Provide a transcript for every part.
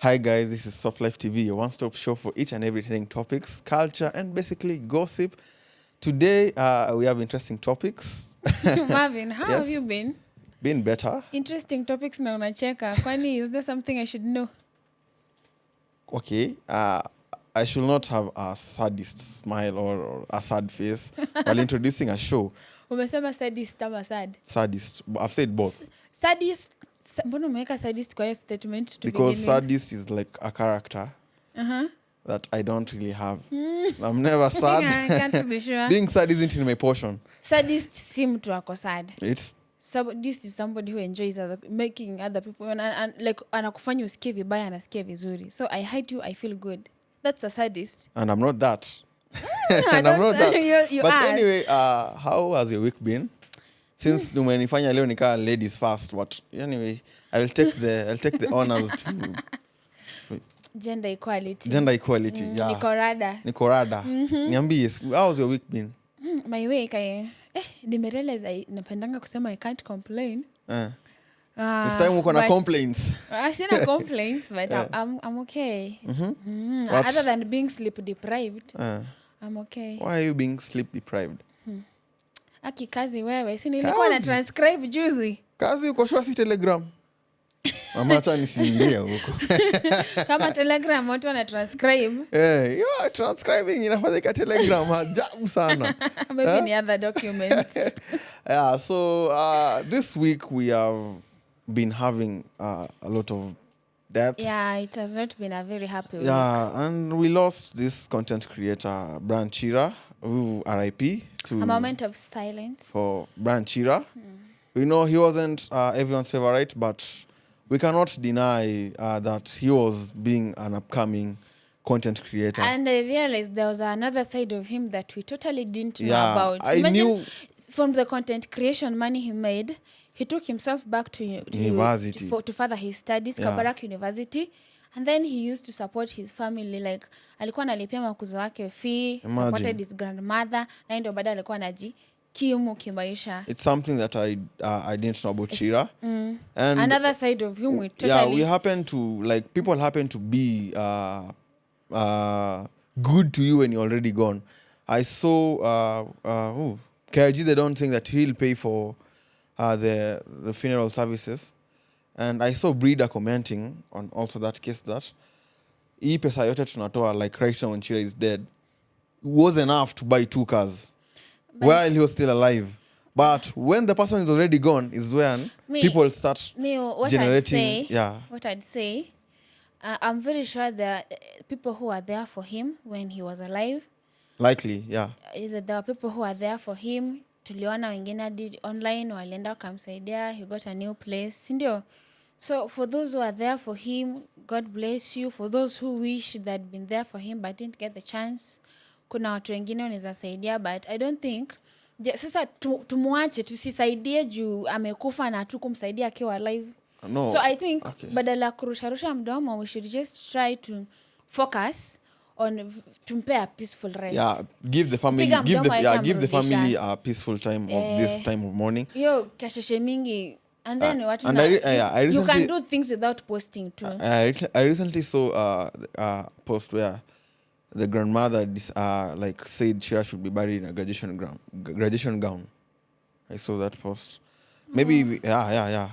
Hi guys, this is Softlife TV, your one-stop show for each and every trending topics, culture, and basically gossip. Today, we have interesting topics. Marvin, how have you been? Been better. Interesting topics na unacheka. Kwani, is there something I should know? Okay, I should not have a sadist smile or a sad face while introducing a show. Umesema sadist ama sad? Sadist. I've said both. Sadist. Mbona umeweka sadist kwa hiyo statement to Because begin sadist is like a character that I don't really have. I'm never sad. I can't be sure. Being sad isn't in my portion. Sadist si mtu ako sad. It's This is somebody who enjoys making other people and like anakufanya usikie vibaya anasikia vizuri. So I hate you, I feel good. That's a sadist. and I'm not that. And I'm not that. You But are. anyway, how has your week been? Since umenifanya leo nikaa ladies first, but anyway, I'll take the honors to Gender equality. gender equality. Yeah. Niko rada. Niambie, how's your week been? My week, nimerealize napendanga kusema I can't complain. This time uko na complaints. Sina complaints, but I'm okay. Other than being sleep deprived, I'm okay. Why are you being sleep deprived? Aki kazi wewe, si nilikuwa na transcribe juzi. Kazi uko shwa si Telegram. Mama acha nisiingilie huko. Kama Telegram watu wana transcribe. You are transcribing inafanyika Telegram ajabu sana. Maybe any other documents. Yeah, so this week we have been having a lot of deaths. Yeah, it has not been a very happy week. Yeah, and we lost this content creator, Brian Chira, who RIP to A moment of silence. for Brian Chira. We know he wasn't everyone's favorite, but we cannot deny that he was being an upcoming content creator. And I realized there was another side of him that we totally didn't know Yeah, about. I Imagine knew- from the content creation money he made, he took himself back to University. to further his studies, Yeah. Kabarak University. And then he used to support his family, like alikuwa analipia makuzo wake fee, supported his grandmother, na ndio baada alikuwa anajikimu kimaisha. It's something that I didn't know about Chira. And Another side of him we totally... yeah, we happen to, like, people happen to be good to you when you're already gone. I saw KRG, they don't think that he'll pay for the funeral services. And I saw Breeder commenting on also that case that hii pesa yote tunatoa, like right now when Chira is dead, was enough to buy 2 cars while he was still alive. But when the person is already gone is when people start generating. What I'd say, I'm very sure that people who are there for him when he was alive, Likely, yeah. there are people who are there for him. Tuliona wengine did online, walienda wakamsaidia, he got a new place, sindio? So for those who are there for him, God bless you. For those who wish they'd been there for him but didn't get the chance, kuna watu wengine wanaweza saidia, but I don't think sasa tumuache tusisaidie juu amekufa na hatukumsaidia akiwa alive. No. So I think badala kurusharusha mdomo, we should just try to focus on tumpe a peaceful rest. Yeah, give the family a peaceful time of this time of mourning. Yo kasheshe mingi, and then what you can do things without posting too. I recently saw a post where the grandmother like said Chira should be buried in a graduation gown. I saw that post. Maybe yeah.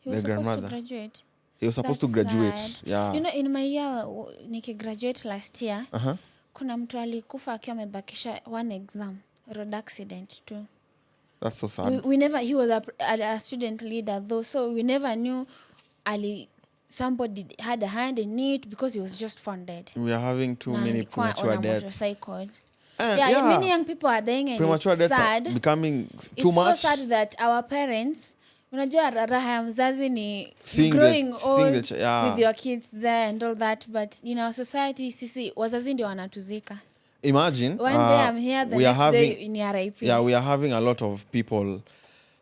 He was supposed to graduate. He was supposed to graduate. Sad. Yeah. You know, in my year niki-graduate last year, kuna mtu alikufa akiwa amebakisha 1 exam, road accident too. That's so sad. We never, he was a student leader though, so we never knew somebody had a hand in it because he was just found dead. We are having too many premature deaths. And many young people are dying, and premature it's deaths sad. are becoming too much. It's so sad that our parents, unajua raha ya mzazi ni Seeing growing old with your kids there and all that, but in our society sisi wazazi ndio wanatuzika. Imagine one day I'm here, the next day in RIP. Yeah, we are having a lot of people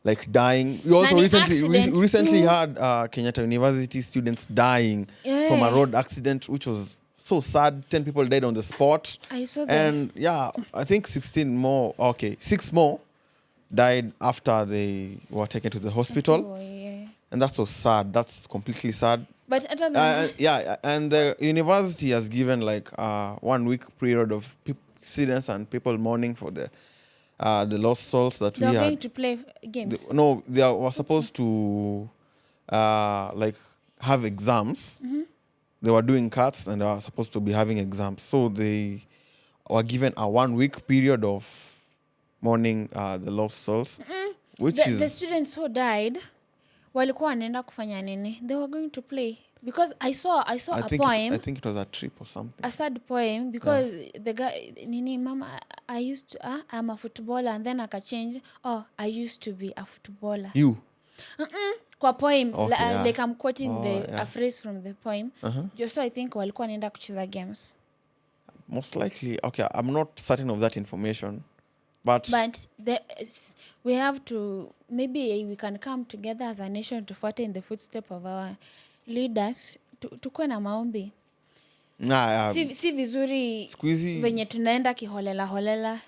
like dying. We also recently had Kenyatta University students dying from a road accident, which was so sad. 10 people died on the spot. I saw that. And I think 6 more died after they were taken to the hospital. And that's so sad. That's completely sad. But other than And the university has given like 1 week period of students and people mourning for the lost souls that they're we going had. to play games. No, they were supposed to like have exams. They were doing cuts and they were supposed to be having exams. So they were given a 1 week period of mourning the lost souls, which The students who died walikuwa wanaenda kufanya nini? They were going to play because I saw I a think poem. I think it was a trip or something. A sad poem because the guy nini mama I'm a footballer and then akachange I used to be a footballer. You? Kwa poem Okay, like I'm quoting yeah. a phrase from the poem. Just so I think walikuwa wanaenda kucheza games. Most likely. Okay, I'm not certain of that information. But we have to, maybe we can come together as a nation to follow in the footsteps of our leaders. Tukue na maombi. Si vizuri venye tunaenda kiholela holela.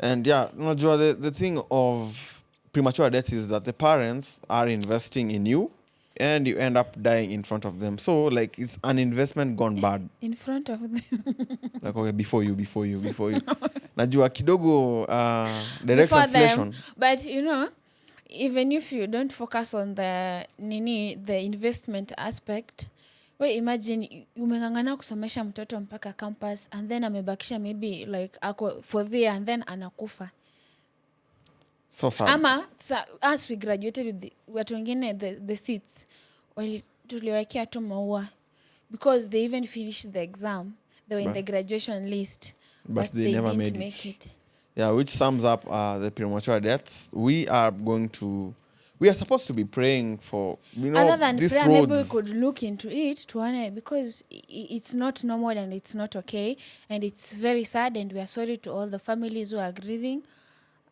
And unajua the thing of premature death is that the parents are investing in you and you end up dying in front of them. So like it's an investment gone bad. In front of them. Like okay, before you. Najua kidogo direct Before translation. Them, but even if you don't focus on the investment aspect, well, imagine umengangana kusomesha mtoto mpaka campus and then amebakisha maybe like ako for there and then anakufa. So sad. Ama as we graduated with watu wengine the seats tuliwekea tu maua because they even finished the exam. They were in the graduation list. But they never didn't made make it. Yeah, which sums up the premature deaths. We are supposed to be praying for, other than these prayer, roads. maybe we could look into it because it's not normal and it's not okay and it's very sad and we are sorry to all the families who are grieving.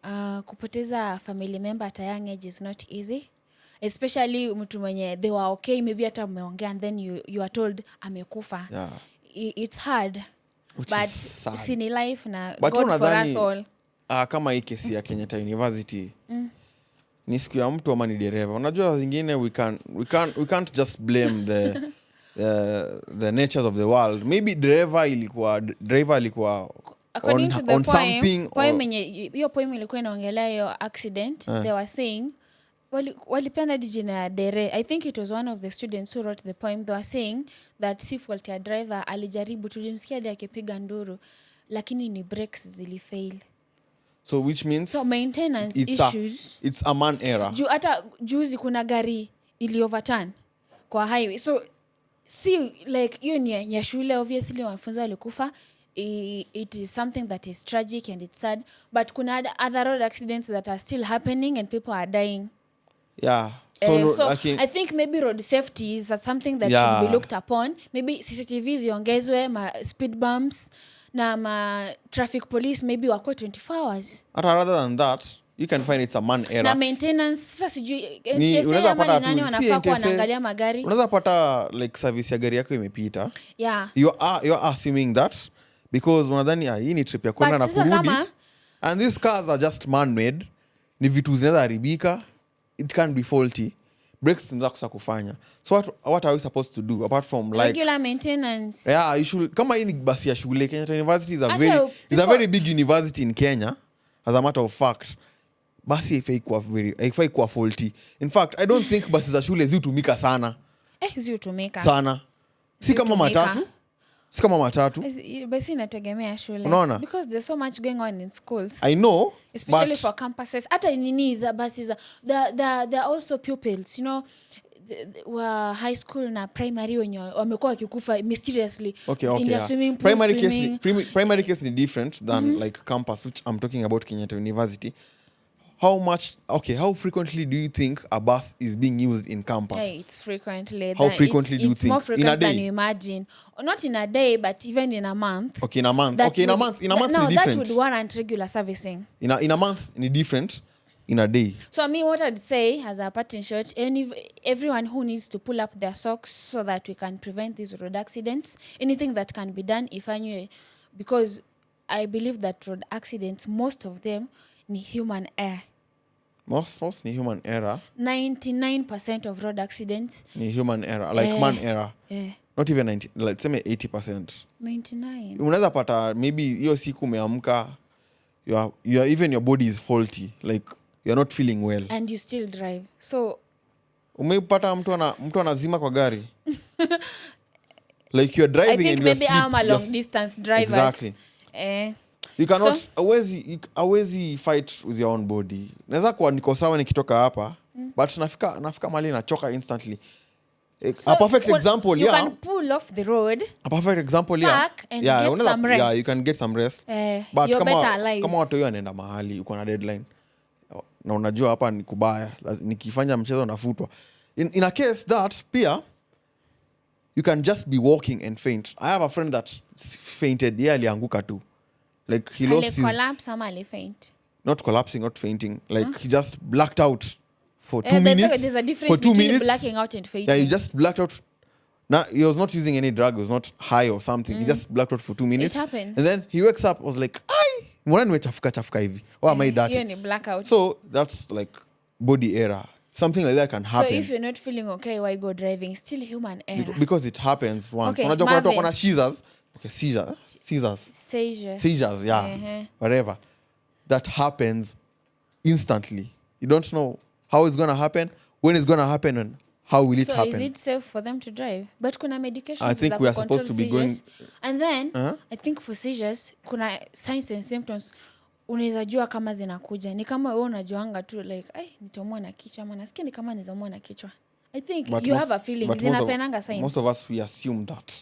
Kupoteza family member at a young age is not easy, especially mtu mwenye they were okay, maybe hata umeongea and then you are told amekufa. Yeah. It's hard. Which but is sad. Sini life na But God for us all. Kama hii kesi ya Kenyatta University ni siku ya mtu ama ni dereva. Unajua zingine we can't just blame the natures of the world. Maybe driver ilikuwa according to the on poem, something. Hiyo poem ilikuwa inaongelea hiyo accident. They were saying walipenda jina ya dere. I think it was one of the students who wrote the poem. They were saying that si fault ya driver, alijaribu, tulimsikia hadi akipiga nduru lakini ni brakes zilifail. So which means maintenance issues. It's a man error. Hata juzi kuna gari ili overturn kwa highway. So see like hiyo ni ya shule, obviously wanafunzi walikufa. It is something that is tragic and it's sad, but kuna other road accidents that are still happening and people are dying. Yeah. So I think maybe road safety is something that should be looked upon. Maybe CCTV ziongezwe, speed bumps na traffic police maybe wako 24 hours. Rather than that, you can find it's a man error. Na maintenance sasa sijui NTSA ama ni nani wanafaa kuwa wanaangalia magari. Unaweza pata like service ya gari yako imepita. Yeah. You are assuming that because unadhani hii ni trip ya kwenda na kurudi. And these cars are just man made. Ni vitu zinaweza haribika. It can't be faulty. Brakes zinaweza kusa kufanya. So what are we supposed to do apart from like regular maintenance? Yeah, you should. Kama hii ni basi ya shule, Kenyatta University is a very big university in Kenya. As a matter of fact, basi haifai kuwa faulty. In fact, I don't think basi za shule ziutumika sana. Ziutumika sana. Si kama matatu. Basi inategemea shule. Unaona? Because there's so much going on in schools. I know. Especially for campuses. Hata nini za basi za there are also pupils, wa high school na primary wenye wamekuwa wakikufa mysteriously in the swimming pool. Primary case ni different than like campus, which I'm talking about Kenyatta University. How frequently do you think a bus is being used in campus? Yeah, it's frequently. How frequently do you think? It's more frequent than you imagine. Not in a day, but even in a month. Okay, in a month. In a month no, different. That would warrant regular servicing. In a month, ni different. In a day. So what I'd say, as a parting shot, everyone who needs to pull up their socks so that we can prevent these road accidents, anything that can be done, because I believe that road accidents, most of them, ni human error. Most ni human error. 99% of road accidents Ni human error, like man error. Not even 90, let's say 80%. 99. Unaweza pata maybe hiyo siku umeamka, you are even your body is faulty, like you're not feeling well. And you still drive. So umepata mtu anazima kwa gari. Like you're driving and you're maybe I'm a long distance drivers. Exactly. You cannot always fight with your own body. Naweza kuwa niko sawa nikitoka hapa, but nafika mahali nachoka instantly. So a perfect example, you can pull off the road. A perfect example, park and get some rest. Yeah, you can get some rest. But you're better alive. Kama watu wanaenda mahali, uko na deadline. Na unajua hapa ni kubaya, nikifanya mchezo nafutwa. In a case that pia you can just be walking and faint. I have a friend that fainted. Yeah, alianguka tu. Like he lost his... collapse ama ali faint? Not collapsing, not fainting. Like he just blacked out for 2 minutes. There's a difference between blacking out and fainting. Yeah, he just blacked out. Now, he was not using any drug. He was not high or something. He just blacked out for 2 minutes. It happens. And then he wakes up, was like, "Ai, mbona nimechafuka hivi? Or am I dirty?" You're in blackout. So that's like body error. Something like that can happen. So if you're not feeling okay, why go driving? Still human error. Because it happens once. Okay, Unajua kuna watu wako na seizures. Okay, seizures, yeah. Whatever. That happens instantly. You don't know how it's going to happen, when it's going to happen, and how will it happen. So is it safe for them to drive? But kuna medications I think we are supposed to be seizures. going... And then, I think for seizures, kuna signs and symptoms. Unaweza jua kama zinakuja. Ni kama wewe unajuanga tu like, nitaumwa na kichwa ama nasikia ni kama nizaumwa na kichwa. I think you have a feeling. Zinapenanga signs. Most of us, we assume that.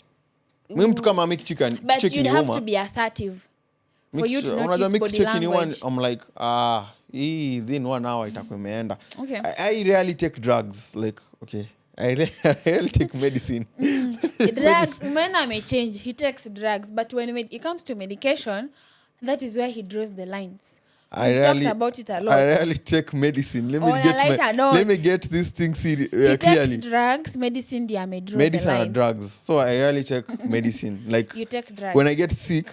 Mimi mtu kama make chicken. But you'd have to be assertive for you to notice body language. I'm like, within 1 hour itakuwa imeenda. Okay. I rarely take drugs. Like, okay. I rarely take medicine. Drugs, Umena may change. He takes drugs. But when it comes to medication, that is where he draws the lines. We've talked about it a lot. I rarely take medicine. Let me get this thing clearly. He takes drugs, medicine, draw medicine the line. and drugs. So I rarely take medicine. Like you take drugs. When I get sick,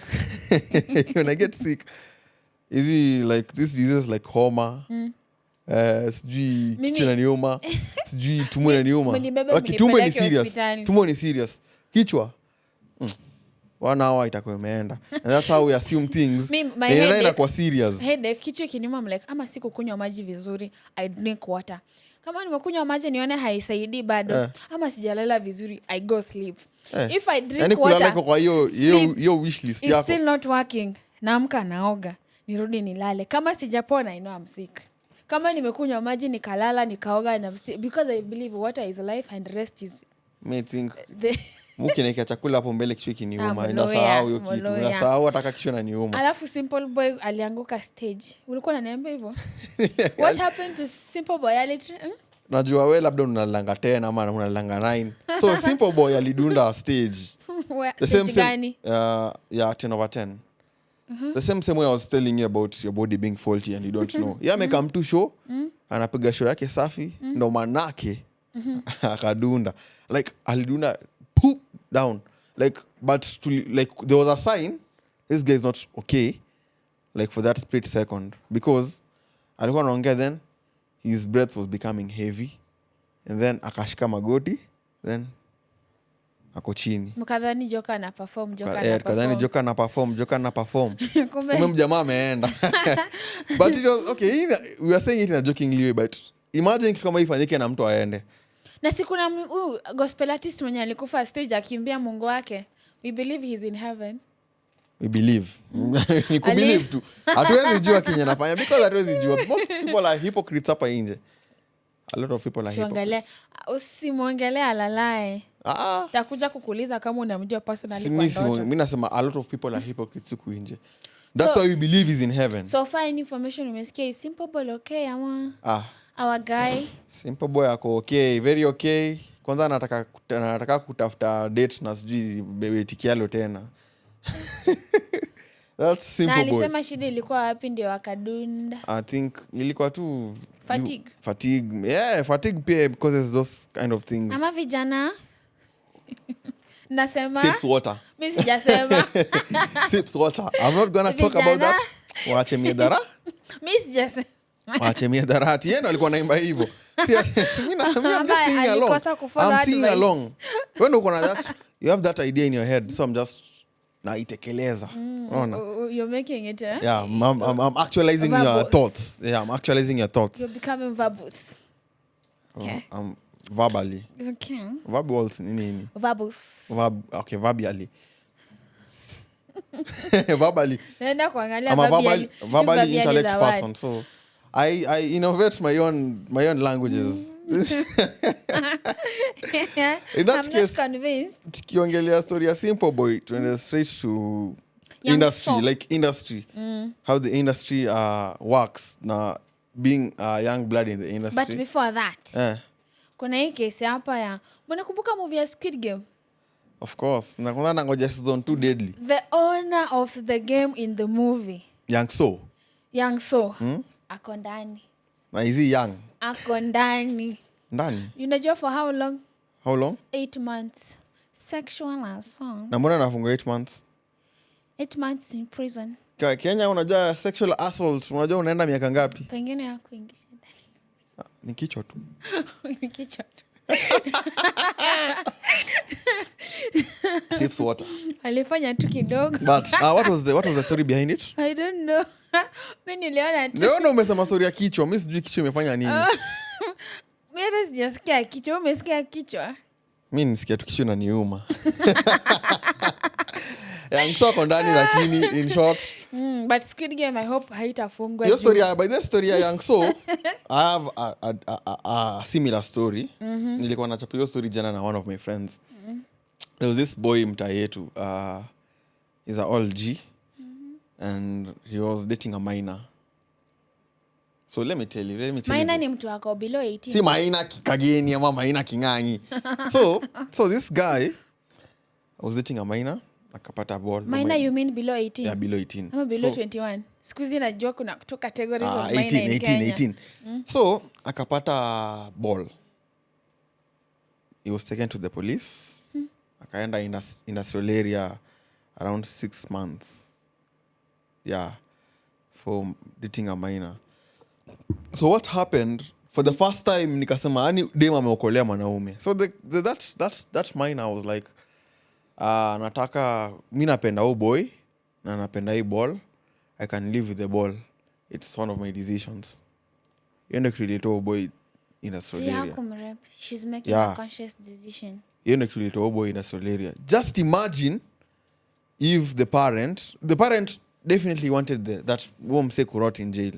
is it like this disease like homa? Sijui kichwa inaniuma, sijui tumbo inaniuma. Like tumbo ni serious. Kichwa 1 hour itakuwa imeenda. And that's how we assume things. Inakuwa serious. Headache, kichwa kinuma, I'm like, ama siku kunywa maji vizuri, I drink water. Kama nimekunywa maji nione haisaidii bado, ama sijalala vizuri, I go sleep. If I drink water, kwa hiyo wish list yako. It's still not working. Naamka naoga, nirudi nilale. Kama sijapona, I know I'm sick. Kama nimekunywa maji nikalala nikaoga because I believe water is life and rest is... Me think mukinaika chakula hapo mbele kichwa kiniuma. Inasahau hiyo kitu. Inasahau ataka kichwa inaniuma. Alafu Simple Boy alianguka stage. Ulikuwa unaniambia hivyo? What happened to Simple Boy? Najua wewe labda unalanga 10 ama unalanga 9. So Simple Boy alidunda stage. The same yeah, 10/10. The same way I was telling you about your body being faulty and you don't know. Yeah, make come to show. Anapiga show yake safi. Ndo manake. Akadunda. Like alidunda poop down. Like but there was a sign this guy is not okay. Like for that split second. Because alikuwa anaongea then his breath was becoming heavy. And then akashika magoti. Then ako chini. Mkadhani joka na perform. Joka na perform. Kumbe mjamaa ameenda. But it was okay. We are saying it in a jokingly way, but imagine kitu kama ifanyike na mtu aende. Na siku na gospel artist mwenye alikufa stage akimbia Mungu wake. We believe he's in heaven. We believe. Ni kubelieve tu. Hatuwezi jua kinye anafanya because hatuwezi jua. Most people are hypocrites hapa nje. A lot of people are hypocrites. Usimwongelea alalae. Takuja kukuuliza kama unamjua personally kwa ndoto. Mimi nasema a lot of people are hypocrites huku nje. That's why we believe he's in heaven. So far any information umesikia is Simple Boy okay ama our guy? Simple Boy ako okay, very okay. Kwanza anataka kutafuta date na sijui bebe tikialo tena. That's Simple Boy. Na alisema shida ilikuwa wapi ndio akadunda? I think ilikuwa tu fatigue. Yeah, fatigue pia because those kind of things. Ama vijana nasema sips water. Mimi sijasema. Sips water. I'm not gonna talk about that. Waache miedara. Mimi sijasema. Waache miadarati. Yeye ndo alikuwa naimba hivyo. Mimi I'm just singing along. I'm singing along. When uko na that, you have that idea in your head. So I'm just naitekeleza. You're making it, eh? Yeah, I'm actualizing your thoughts. Yeah, I'm actualizing your thoughts. You're becoming verbose. Okay. Verbally. Okay. Verbals nini? Verbose. Okay, verbally. Verbally. Naenda kuangalia I'm a verbally intellect person, so I innovate my own languages. In that I'm case, not convinced. Tukiongelea story ya Simple Boy, to straight to Young industry, song. like industry. How the industry works. Now, being young blood in the industry. But before that, kuna hii kesi hapa ya, mnakumbuka movie ya Squid Game? Of course. Na kwanza nangoja season 2 deadly. The owner of the game in the movie, Young So. ako ndani. Na hizi young. Ako ndani. Ndani. Unajua for how long? How long? 8 months. Sexual assault. Na mbona nafungwa 8 months? 8 months in prison. Kenya unajua sexual assault, unajua unaenda miaka ngapi? Pengine hakuingisha ndani. Ni kichwa tu. Ni kichwa tu. Sips water. Alifanya tu kidogo. But what was the story behind it? I don't know. Mimi niliona tu. Leo umesema story ya kichwa. Mimi sijui kichwa imefanya nini. Mimi sijasikia kichwa. Umesikia kichwa? Mimi nisikia tu kichwa inaniuma. Msoko ndani lakini in short. But Squid Game I hope haitafungwa. Your story, by the story ya Young So, I have a similar story. Nilikuwa nachapa hiyo story jana na one of my friends. There was this boy mtaa yetu. He's a old G. And he was dating a minor. So let me tell you. Minor ni mtu wako below 18. Si minor kageni ama minor kingangi. So this guy was dating a minor. Akapata ball. Minor you mean below 18? Yeah, below 18. Ama below 21. Siku hizi najua kuna two categories of minor in Kenya. 18. So, akapata ball. He was taken to the police. Akaenda industrial area around 6 months. Yeah, for dating a minor. So what happened? For the first time, nikasema ani dem ameokolea mwanaume. So that minor was like, nataka mimi napenda huyo boy na napenda hii ball. I can live with the ball. It's one of my decisions. Yende create huyo boy in a Soleria. Si hakumrep. She's making a conscious decision. Yende create huyo boy in a Soleria. Just imagine if the parent definitely wanted that woman say rot in jail.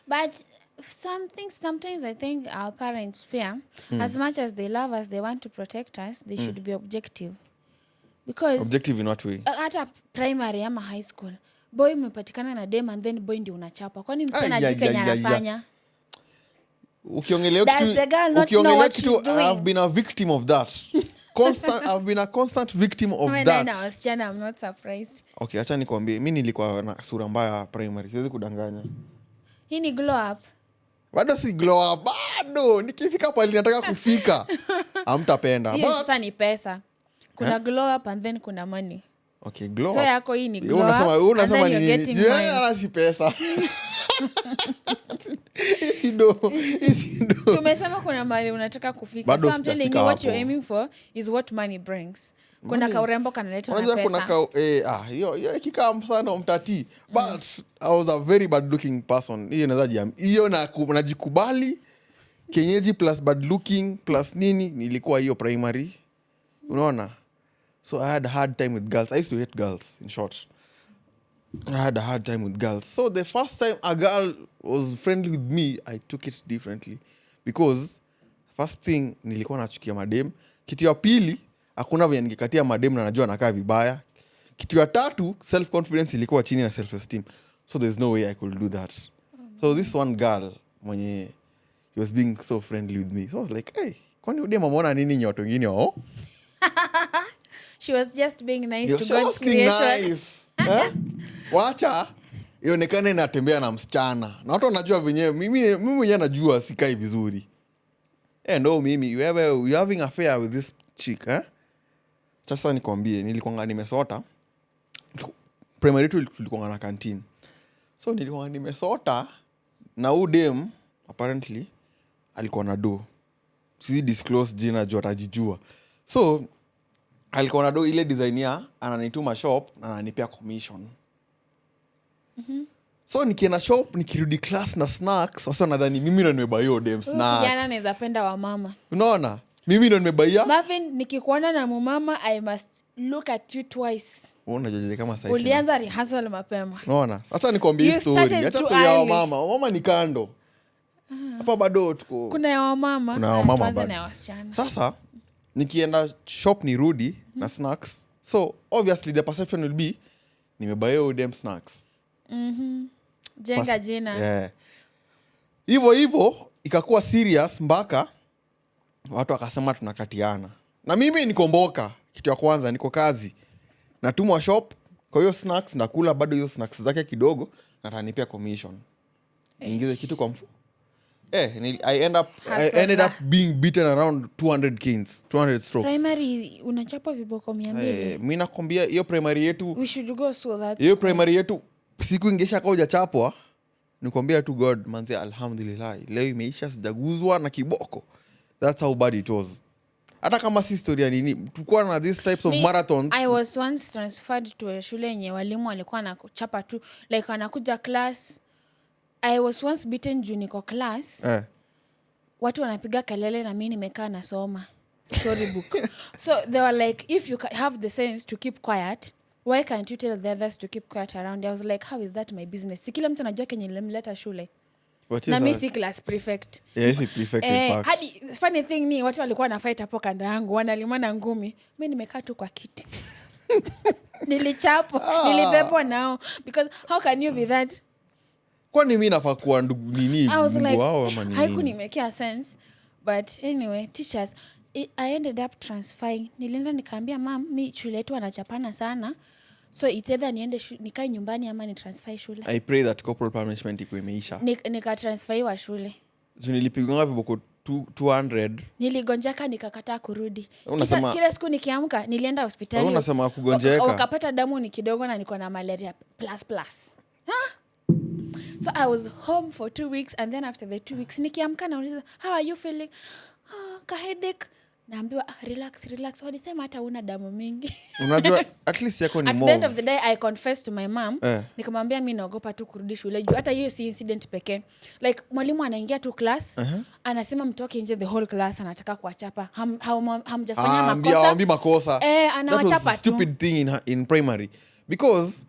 But sometimes I think our parents fear, as much as they love us, they want to protect us, they should be objective. Because objective in what way? Hata primary ama high school, boy umepatikana na dem and then boy ndio unachapa. Kwani msichana ajui Kenya anafanya? Ukiongelea kitu I've been a victim of that. I've been a constant victim of that. Na wasichana, I'm not surprised. Okay, acha nikwambie, mimi nilikuwa na sura mbaya primary. Siwezi kudanganya. Hii ni glow up. Bado si glow up. Bado nikifika pale nataka kufika. Hamtapenda. Hiyo sasa ni pesa. Kuna glow up and then kuna money. Okay, glow up. So yako hii ni glow up. Unasema ni si pesa. Isido. Tumesema kuna mali unataka kufika. So I'm telling you what you're aiming for is what money brings. Kuna kaurembo kanaletwa na pesa. Kuna hiyo ikikaa sana mtati. But I was a very bad looking person. Hiyo naweza hiyo najikubali. Kenyeji plus bad looking plus nini nilikuwa hiyo primary. Unaona? So I had a hard time with girls. I used to hate girls, in short. I had a hard time with girls. So the first time a girl was friendly with me, I took it differently. Because first thing, nilikuwa nachukia madem. Kitu ya pili, hakuna vya ningekatia madem na najua nakaa vibaya. Kitu ya tatu, self-confidence ilikuwa chini na self-esteem. So there's no way I could do that. So this one girl, mwenye, he was being so friendly with me. So I was like, hey, kwani udem ameona nini nye watu wengine wao? She was just being nice to God's creation. Nice. Wacha ionekane natembea na msichana. Na watu wanajua wenyewe mimi mwenyewe najua sikai vizuri. No mimi you having affair with this chick, Sasa nikwambie nilikuwa nimesota. Primary tulikuwa na canteen. So nilikuwa nimesota na udem apparently alikuwa na do, si disclose jina juu atajijua. So alikuwa na do ile designer ananituma shop na ananipea commission. So nikienda shop nikirudi class na snacks, sasa nadhani mimi ndo nimebuy dem snacks. Kijana anaweza penda wa mama. Unaona? Mimi ndo nimebuy. Marvin, nikikuona na mama I must look at you twice. Unajaje kama sasa. Ulianza rehearsal mapema. Unaona? Sasa nikwambie story. Acha story ya mama. Mama ni kando. Hapa bado tuko. Kuna ya mama. Kuna ya mama bado. Sasa nikienda shop nirudi na snacks. So obviously the perception will be nimebuy dem snacks. Jenga jina. Hivyo ikakuwa serious mpaka watu wakasema tunakatiana. Na mimi nikomboka, kitu ya kwanza niko kazi. Natumwa shop kwa hiyo snacks, nakula bado hiyo snacks zake kidogo na atanipea commission. Niingize kitu kwa mfu. I ended up being beaten around 200 canes, 200 strokes. Primary unachapa viboko 200. Mimi nakwambia hiyo primary yetu, we should go so that. Hiyo primary yetu siku ingesha kwa hujachapwa, nikwambia tu God manzi alhamdulillah. Leo imeisha sijaguzwa na kiboko. That's how bad it was. Hata kama si historia nini, tulikuwa na these types of marathons. I was once transferred to a shule yenye walimu walikuwa nakuchapa tu, like wanakuja class. I was once beaten juu niko class. Watu wanapiga kelele na mimi nimekaa nasoma storybook. So they were like, if you have the sense to keep quiet, why can't you tell the others to keep quiet around? I was like, how is that my business? Si kila mtu anajua kenye nilimleta shule. Na mimi si class prefect. Si prefect in fact. Hadi funny thing ni watu walikuwa na fight hapo kando yangu, wanalimana ngumi. Mimi nimekaa tu kwa kiti. Nilichapo, nilipepwa nao because how can you be that? Kwani mimi nafaa kuwa nini wao ama nini? Haikunimekea sense, but anyway, teachers, I ended up transferring. Nilienda nikaambia mom, mimi shule yetu wanachapana sana. So it's either niende nikae nyumbani ama ni transfer shule. I pray that corporal punishment iko imeisha. Nika transferiwa shule. Nilipigwa viboko 200. Niligonjeka nikakataa kurudi. Kila siku nikiamka nilienda hospitali. Unasema kugonjeka. Wakapata damu ni kidogo na niko na malaria plus. So I was home for 2 weeks and then after the 2 weeks nikiamka nauliza, how are you feeling? Ka headache. Naambiwa relax. Walisema hata una damu mingi. Unajua at least yako ni more. At the end of the day I confessed to my mom. Nikamwambia mimi naogopa tu kurudi shule. Juu hata hiyo si incident pekee. Like mwalimu anaingia tu class, anasema mtoke nje, the whole class anataka kuachapa. Hamjafanya makosa. Haambi makosa. Anawachapa tu. That was a stupid thing in primary because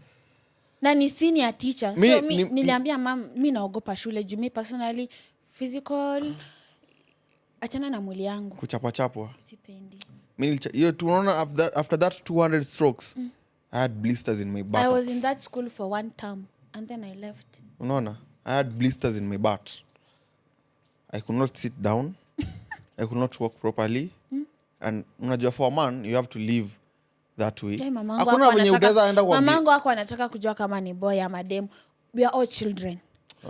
na ni senior teacher. So niliambia mom mimi naogopa shule juu mimi personally physical achana na mwili yangu. Kuchapwa. Sipendi. Mimi hiyo tunaona after that 200 strokes I had blisters in my butt. I was in that school for 1 term and then I left. Unaona? I had blisters in my butt. I could not sit down. I could not walk properly. And unajua for a man you have to live that way. Hakuna venye utaweza enda kwa mamangu wako anataka kujua kama ni boy ama dem. We are all children.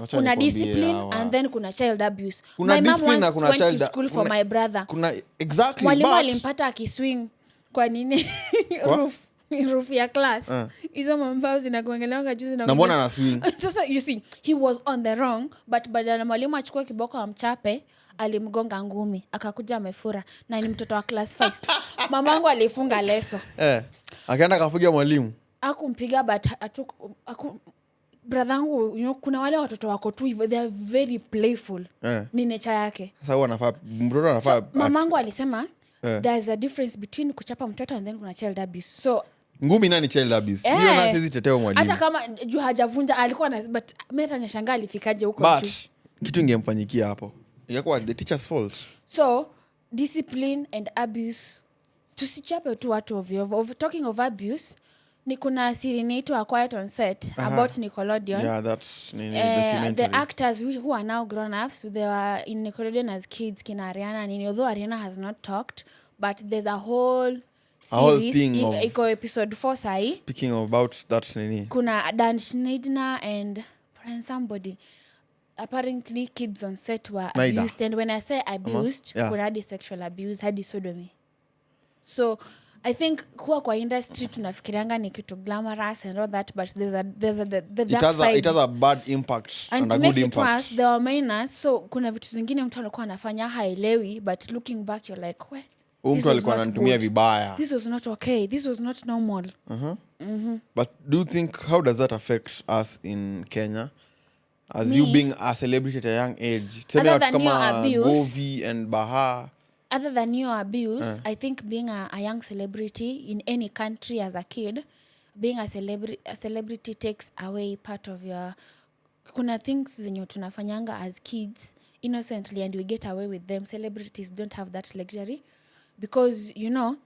Kuna discipline and then kuna child abuse. My mom once went to school for my brother. Exactly. Mwalimu alimpata akiswing kwa nini roof ya class. Hizo mambao zinagongelewa juzi na mbona na swing. Sasa you see he was on the wrong, but badala mwalimu achukue kiboko amchape alimgonga ngumi akakuja amefura na ni mtoto wa class 5. Mamangu alifunga leso. Akaenda kafuga mwalimu. Akumpiga but brother, kuna wale watoto wako tu hivyo, they are very playful. Ni nature yake. Sasa huwa anafaa mtoto anafaa. Mamangu alisema there's a difference between kuchapa mtoto and then kuna child abuse. So ngumi nani child abuse? Hiyo na sisi teteo mwalimu. Hata kama juu hajavunja alikuwa na, but meta nashangaa alifikaje huko juu. Kitu ingemfanyikia hapo. Ingekuwa the teacher's fault. So discipline and abuse, tusichape tu watu ovyo. Talking of abuse, ni kuna siri inaitwa Quiet on Set about Nickelodeon. Yeah, that's documentary. The actors who are now grown ups, they were in Nickelodeon as kids, kina Ariana nini, although Ariana has not talked, but there's a whole series. Iko episode 4 sahi. Speaking about that nini. Kuna Dan Schneider and somebody. Apparently kids on set were abused, and when I say abused, kuna hadi sexual abuse, hadi sodomy. So I think kuwa kwa industry tunafikirianga ni kitu glamorous and all that, but there's the dark side. It has a bad impact and a good impact. Worse, there are minus, so kuna vitu zingine mtu alikuwa anafanya haelewi, but looking back you're like, mtu alikuwa anatumia vibaya. This was not okay. This was not normal. But do you think, how does that affect us in Kenya? As you being a celebrity at a young age. Other than your abuse. Govi and Baha. Other than your abuse, I think being a young celebrity in any country as a kid, being a celebrity takes away part of your... Kuna things zenye tunafanyanga as kids innocently and we get away with them. Celebrities don't have that luxury because, you know,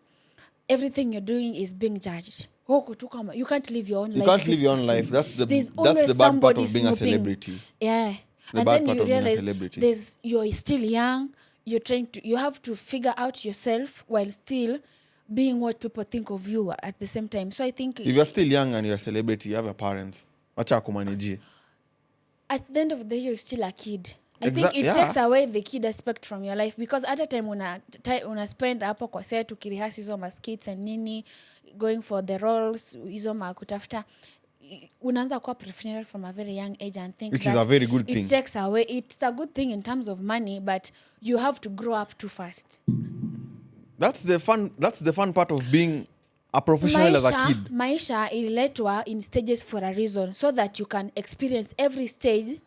everything you're doing is being judged. You can't live your own life. You can't live your own life. That's the bad part of being a celebrity. Yeah. And then you realize you're still young. You have to figure out yourself while still being what people think of you at the same time. So I think if you're still young and you're a celebrity, you have your parents. Wacha kumanage. At the end of the day, you're still a kid. I think it takes away the kid aspect from your life because at a time una spend hapo kwa set ukirihasi hizo skits and nini, going for the roles hizo kutafuta, unaanza kuwa professional from a very young age and think which is a very good thing. It takes away. It's a good thing in terms of money, but you have to grow up too fast. That's the fun part of being a professional as a kid. Maisha ililetwa in stages for a reason so that you can experience every stage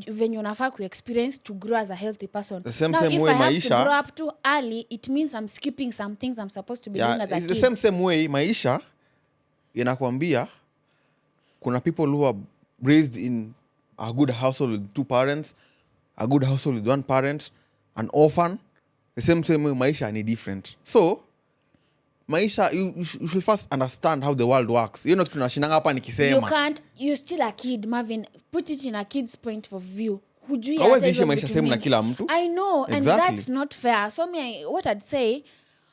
when you unafaa ku experience to grow as a healthy person. The same if way I have maisha, to grow up too early, it means I'm skipping some things I'm supposed to be doing as a kid. It's the same way maisha inakwambia kuna people who are raised in a good household with 2 parents, a good household with 1 parent, an orphan. The same way maisha ni different. So maisha, you should first understand how the world works. You know tunashinanga hapa nikisema. You're still a kid, Marvin. Put it in a kid's point of view. Hujui hata hizo maisha same na kila mtu. I know, exactly. And that's not fair. So what I'd say,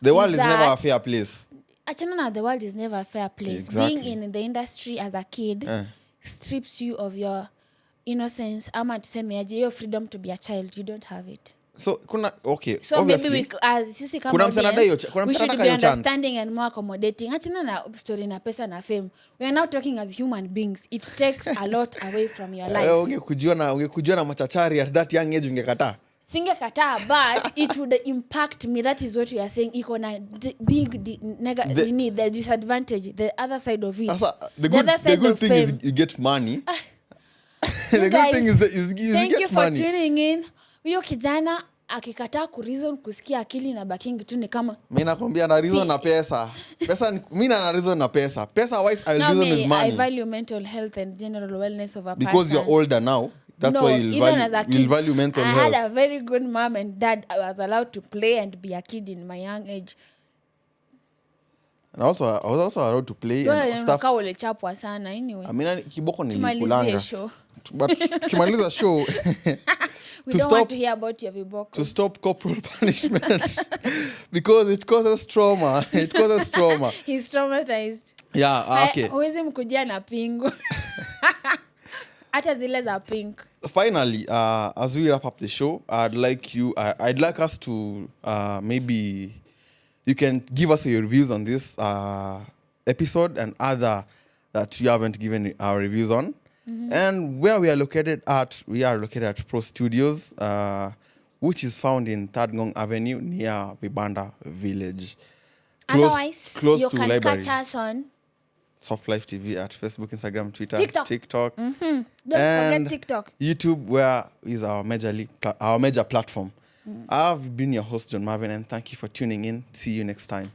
the world is never a fair place. The world is never a fair place. Exactly. Being in the industry as a kid strips you of your innocence. Ama tuseme aje, your freedom to be a child. You don't have it. So so obviously, maybe as sisi kama audience, we should be understanding and more accommodating. Achana na story na pesa na fame. We are now talking as human beings. It takes a lot away from your life. Ungekujua na machachari at that young age ungekataa. Singekataa, but it would impact me. That is what you are saying. Iko na big the disadvantage, the other side of it. The good thing is you get money. The good thing is that you get money. Thank you for tuning in. Huyo kijana akikataa ku reason kusikia akili na bakingi tu ni kama mimi nakwambia na reason na pesa. Mimi na reason na pesa. Pesa wise I will reason with money. I value mental health and general wellness of a person. Because you're older now. That's why you'll value mental health. I had a very good mom and dad. I was allowed to play and be a kid in my young age. And I was also allowed to play and stuff. Ulichapwa sana anyway. Kiboko nilikulanga. But tukimaliza show we don't want to hear about your viboko. To stop corporal punishment because it causes trauma. He's traumatized. Yeah, okay. Huwezi mkujia na pingu. Hata zile za pink. Finally, as we wrap up the show, I'd like us to maybe you can give us your reviews on this episode and other that you haven't given our reviews on. Mm-hmm. And where we are located at Pro Studios, which is found in Third Ngong Avenue near Vibanda Village. Otherwise, close you to can library. catch us on Softlife TV at Facebook, Instagram, Twitter, TikTok. Mm-hmm. Don't forget TikTok. YouTube, where is our major platform. Mm-hmm. I've been your host, John Marvin, and thank you for tuning in. See you next time.